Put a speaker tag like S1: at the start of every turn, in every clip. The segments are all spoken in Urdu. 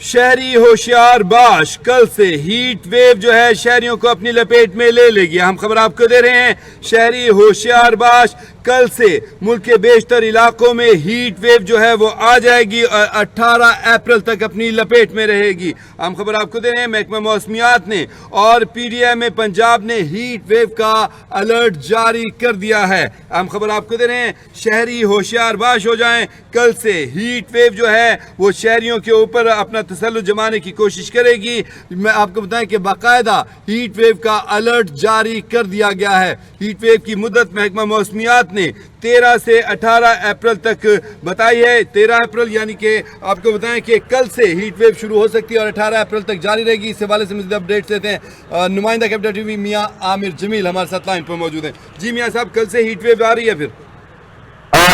S1: شہری ہوشیار باش، کل سے ہیٹ ویو جو ہے شہریوں کو اپنی لپیٹ میں لے لے گی. ہم خبر آپ کو دے رہے ہیں، شہری ہوشیار باش، کل سے ملک کے بیشتر علاقوں میں ہیٹ ویو جو ہے وہ آ جائے گی اور 18 اپریل تک اپنی لپیٹ میں رہے گی. ہم خبر آپ کو دے رہے ہیں، محکمہ موسمیات نے اور پی ڈی ایم پنجاب نے ہیٹ ویو کا الرٹ جاری کر دیا ہے. ہم خبر آپ کو دے رہے ہیں، شہری ہوشیار باش ہو جائیں. کل سے ہیٹ ویو جو ہے وہ شہریوں کے اوپر اپنا تسلط جمانے کی کوشش کرے گی. میں آپ کو بتائیں کہ باقاعدہ ہیٹ ویو کا الرٹ جاری کر دیا گیا ہے. ہیٹ ویو کی مدت محکمہ موسمیات نے 13 سے 18 اپریل تک بتائی ہے. 13 اپریل یعنی کہ آپ کو بتائیں کہ کل سے ہیٹ ویو شروع ہو سکتی ہے اور 18 اپریل تک جاری رہے گی. اس حوالے سے مزید اپڈیٹس دیتے ہیں نمائندہ کیپٹل ٹی وی میاں عامر جمیل ہمارے ساتھ لائن پر موجود ہیں. جی میاں صاحب، کل سے ہیٹ ویو آ رہی ہے پھر؟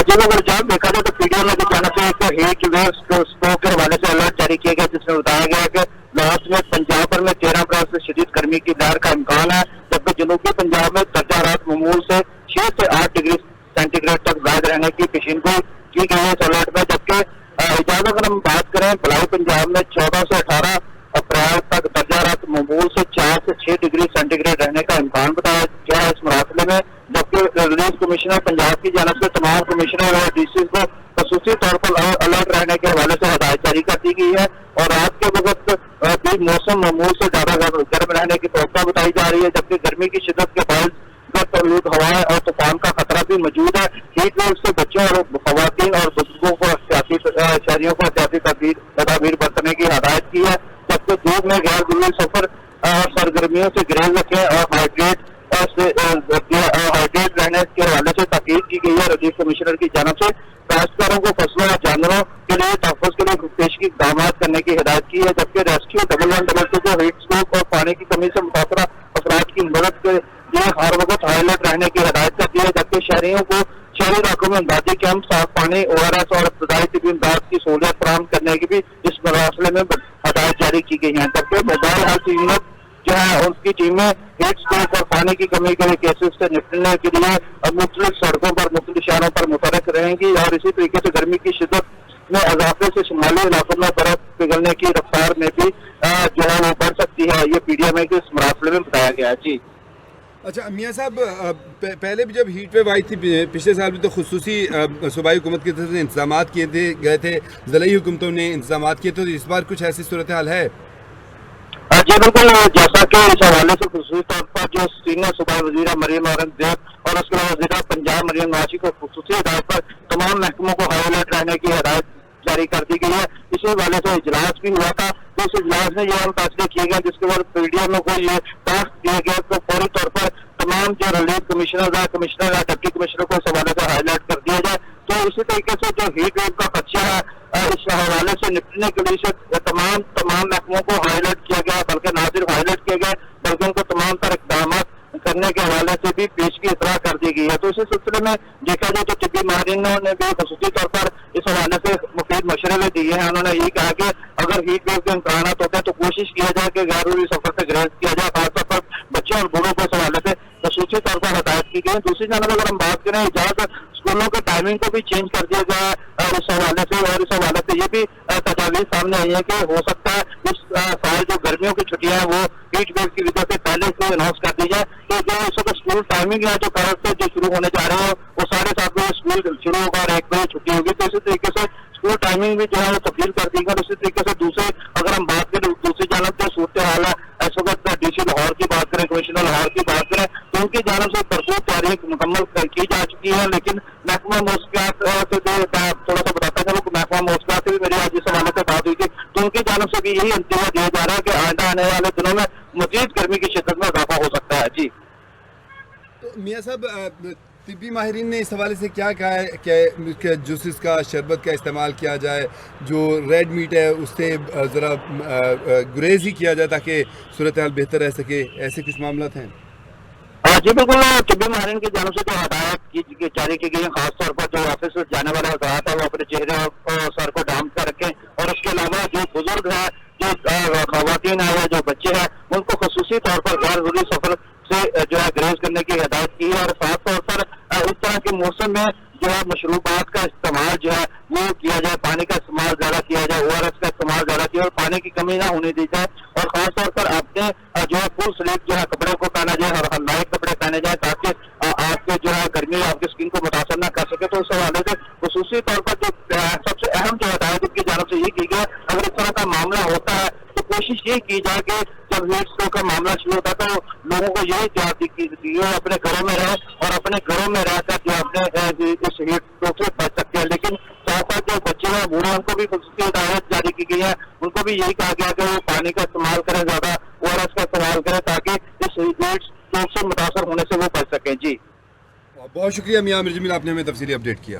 S2: جب اگر جان دیکھا جائے تو پی ڈی ایم کی جانب سے ایک ہیٹ ویو اسٹروک کے حوالے سے الرٹ جاری کیا گیا، جس میں بتایا گیا کہ لاہور میں پنجاب پر میں 13 اپریل سے شدید گرمی کی لہر کا امکان ہے، جبکہ جنوبی پنجاب میں درجہ حرارت معمول سے 6 سے 8 ڈگری سینٹی گریڈ تک زائد رہنے کی پیشین گوئی کی گئی ہے اس الرٹ میں. جبکہ اجازت اگر ہم بات کریں بلائی پنجاب میں 14 سے 18 اپریل تک درجہ حرارت معمول سے 4 سے 6 ڈگری سینٹی گریڈ رہنے کا امکان بتایا گیا ہے اس مراسلے میں. جبکہ ریلیز کمشنر پنجاب کی جانب سے تمام کمشنر اور ڈی سی کو خصوصی طور پر الرٹ رہنے کے حوالے سے ہدایت جاری کر دی گئی ہے اور رات کے وقت بھی موسم معمول سے زیادہ گرم رہنے کی توقع بتائی جا رہی ہے. جبکہ گرمی کی شدت کے باعث گرد آلود ہوائیں اور طوفان کا خطرہ بھی موجود ہے. ہیٹ ویو سے بچوں اور خواتین اور بزرگوں کو شہریوں کو احتیاطی تدابیر برتنے کی ہدایت کی ہے. جبکہ دھوپ میں غیر ضروری سفر اور سرگرمیوں سے گریز رکھیں اور ہائیڈریٹ رہنے کے حوالے سے تاکید کی گئی ہے. ریلیف کمشنر کی جانب سے کاشتکاروں کو فصلوں اور جانوروں کے لیے تحفظ کے لیے پیشگی اقدامات کرنے کی ہدایت کی ہے. جبکہ ریسکیو 1112 کو ہیٹ اسٹروک اور پانی کی کمی سے متاثرہ افراد کی مدد کے لیے ہر وقت ہائی الرٹ رہنے کی ہدایت کر دی ہے. جبکہ شہریوں کو شہری علاقوں میں امدادی کیمپ، صاف پانی، او آر ایس اور ابتدائی طبی امداد کی سہولیات فراہم کرنے کی بھی اس مراسلے میں ہدایت جاری کی گئی ہیں. جبکہ موبائل ہیلتھ یونٹ جو ہے ان کی ٹیمیں ہیٹ اسٹروک اور پانی کی کمی کے کیسز سے نپٹنے کے لیے مختلف سڑکوں پر مختلف شہروں پر متحرک رہیں گی. اور اسی طریقے سے گرمی کی شدت میں اضافے سے شمالی علاقوں میں برف پگھلنے کی رفتار میں بھی جو ہے وہ بڑھ سکتی ہے. یہ پی ڈی ایم کے اس مراسلے میں بتایا گیا ہے. جی
S1: اچھا میاں صاحب، پہلے بھی جب ہیٹ ویو آئی تھی پچھلے سال بھی تو خصوصی صوبائی حکومت کی طرف سے انتظامات کیے گئے تھے، ضلعی حکومتوں نے انتظامات کیے، تو اس بار کچھ ایسی صورتحال ہے؟
S2: جی بالکل، جیسا کہ اس حوالے سے خصوصی طور پر جو سینئر صوبائی وزیر مریم اورنگزیب اور اس کے بعد وزیر پنجاب مریم نواز کو خصوصی ہدایت پر تمام محکموں کو ہائی الرٹ رہنے کی ہدایت جاری کر دی گئی ہے. اسی حوالے سے اجلاس بھی ہوا تھا، تو اس اجلاس میں یہ فیصلے کیے گئے جس کے بعد پی ڈی ایم کو یہ ٹاسک دیا گیا تو فوری طور پر تمام جو ریلیف کمشنر ہے ڈپٹی کمشنر کو اس حوالے سے ہائی الرٹ کر دیا جائے. تو اسی طریقے سے جو ہیٹ ویو کا خدشہ ہے اس حوالے سے نپٹنے کے لیے تمام محکموں کو ہائی الرٹ کیا گیا، بلکہ نہ صرف ہائی الرٹ کیا گیا بلکہ ان کو تمام تر اقدامات کرنے کے حوالے سے بھی پیشگی اطلاع کر دی گئی ہے. تو اسی سلسلے میں دیکھا جائے تو طبی ماہرین نے بھی خصوصی طور پر اس حوالے سے مفید مشورے دیے ہیں. انہوں نے یہ کہا کہ اگر ہیٹ ویو کے امکانات ہوتے ہیں تو کوشش کیا جائے کہ غیر ضروری سفر سے گریز کیا جائے، خاص طور پر بچوں اور بوڑھوں کو اس حوالے سے خصوصی طور پر ہدایت کی گئی. دوسری جانب اگر ہم بات کریں اجازت اسکولوں کے ٹائمنگ کو بھی چینج کر دیا گیا اس حوالے سے، اور اس حوالے سے یہ بھی تجاویز سامنے آئی ہے کہ ہو سکتا ہے اس سال جو گرمیوں کی چھٹیاں ہیں وہ ہیٹ ویو کی وجہ سے پہلے سے اناؤنس کر دی جائے. تو جو اس وقت اسکول ٹائمنگ ہے جو کل سے جو شروع ہونے جا رہے ہیں وہ 7:30 بجے اسکول شروع ہوگا اور 1 بجے چھٹی ہوگی. تو اسی طریقے سے اسکول ٹائمنگ بھی جو ہے وہ تبدیل کر دی گئی. اسی طریقے سے دوسرے اگر ہم بات کریں دوسری جانب جو صورتحال ہے اس وقت ڈی سی لاہور کی بات کریں، کمشنر لاہور کی بات کریں تو ان کی جانب سے بھرپور تیاری مکمل کی جا چکی ہے. لیکن محکمہ موسمیات سے تھوڑا سا بتاتا چلوں کہ محکمہ موسمیات سے بھی میری آج اس حوالے سے بات ہوئی تھی تو ان کی جانب سے بھی یہی انتباہ دیا جا رہا ہے کہ آئندہ آنے والے دنوں میں مزید گرمی کی شدت میں اضافہ ہو سکتا ہے. جی
S1: تو میاں صاحب، طبی ماہرین نے اس حوالے سے کیا کہا ہے کہ جوسز کا شربت کا استعمال کیا جائے، جو ریڈ میٹ ہے اس سے ذرا گریز ہی کیا جائے تاکہ صورتحال بہتر رہ سکے، ایسے کچھ معاملات ہیں؟
S2: جی بالکل، طبی ماہرین کی جانب سے جو ہدایت جاری کی گئی ہے خاص طور پر جو آفس سے جانے والے حضرات ہیں وہ اپنے چہرے اور سر کو ڈھانپ کر رکھیں، اور اس کے علاوہ جو بزرگ ہیں، جو خواتین ہیں یا جو بچے ہیں ان کو خصوصی طور پر غیر ضروری سفر سے جو ہے گریز کرنے کی ہدایت کی ہے. اور خاص طور پر اس طرح کے موسم میں جو ہے مشروبات کا استعمال جو ہے وہ کیا جائے، پانی کا استعمال زیادہ کیا جائے، او آر ایس کا استعمال زیادہ کیا اور پانی پانی کی کمی نہ ہونے دی جائے اور خاص طور پر اپنے جو ہے فل سلیپ جو ہے کپڑے کو پہنا جائے اور لائٹ کپڑے پہنے جائے تاکہ آپ کے جو ہے گرمی آپ کی اسکن کو متاثر نہ کر سکے. تو اس حوالے سے خصوصی طور پر جو سب سے اہم جو ہدایت ان کی جانب سے یہ کی گئی ہے اگر اس طرح کا معاملہ ہوتا ہے تو کوشش یہ کی جائے کہ جب ہیٹ اسٹروک کا معاملہ شروع ہوتا ہے تو لوگوں کو یہی احتیاط کی اپنے گھروں میں رہے اور اپنے گھروں میں رہ کر جو اپنے اس ہیٹ اسٹروک سے بچ سکتے ہیں. لیکن ساتھ ساتھ جو بچے ہیں بوڑھے ان کو بھی خصوصی ہدایت جاری کی گئی ہے, ان کو بھی یہی کہا گیا کہ وہ پانی کا استعمال کریں, زیادہ ORS کا استعمال کریں تاکہ اس ہیٹ اسٹروک سے متاثر ہونے سے وہ بچ سکیں. جی
S1: بہت شکریہ میاں عامر جمیل, آپ نے ہمیں تفصیلی اپڈیٹ کیا.